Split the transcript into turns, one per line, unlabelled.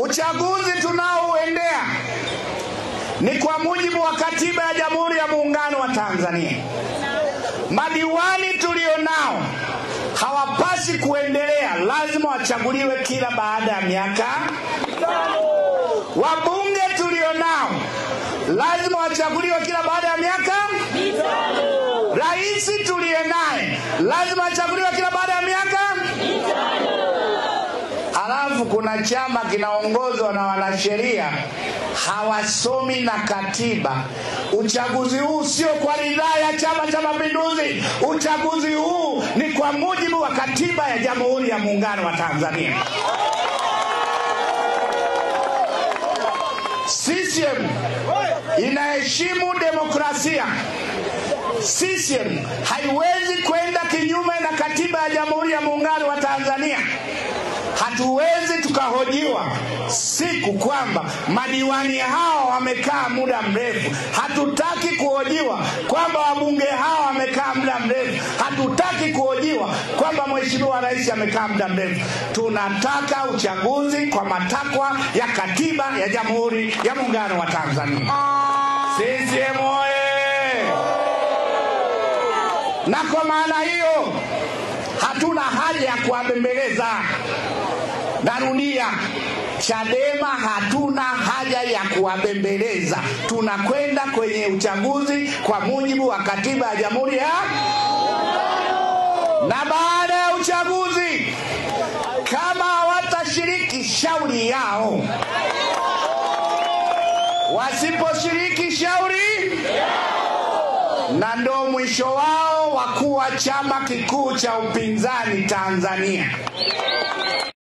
Uchaguzi tunaoendea ni kwa mujibu wa katiba ya Jamhuri ya Muungano wa Tanzania. Madiwani tulionao hawapasi kuendelea, lazima wachaguliwe kila baada ya miaka 5. Wabunge tulionao lazima wachaguliwe kila baada ya miaka 5. Rais tuliye naye lazima achaguliwe kila baada ya miaka 5. Halafu kuna chama kinaongozwa na wanasheria hawasomi na katiba. Uchaguzi huu sio kwa ridhaa ya Chama cha Mapinduzi. Uchaguzi huu ni kwa mujibu wa katiba ya Jamhuri ya Muungano wa Tanzania. CCM inaheshimu demokrasia. CCM haiwezi kwenda kinyume na katiba ya Jamhuri ya Muungano wa Tanzania. Hatuwezi tukahojiwa siku kwamba madiwani hao wamekaa muda mrefu. Hatutaki kuhojiwa kwamba wabunge hao wamekaa muda mrefu. Hatutaki kuhojiwa kwamba Mheshimiwa Rais amekaa muda mrefu. Tunataka uchaguzi kwa matakwa ya katiba ya Jamhuri ya Muungano wa Tanzania. CCM oye! Na kwa maana hiyo hatuna haja ya kuwabembeleza. Narudia, Chadema hatuna haja ya kuwabembeleza. Tunakwenda kwenye uchaguzi kwa mujibu wa katiba ya Jamhuri ya. Na baada ya uchaguzi kama hawatashiriki, shauri yao. Wasiposhiriki, shauri na ndo mwisho wao wa kuwa chama kikuu cha upinzani Tanzania.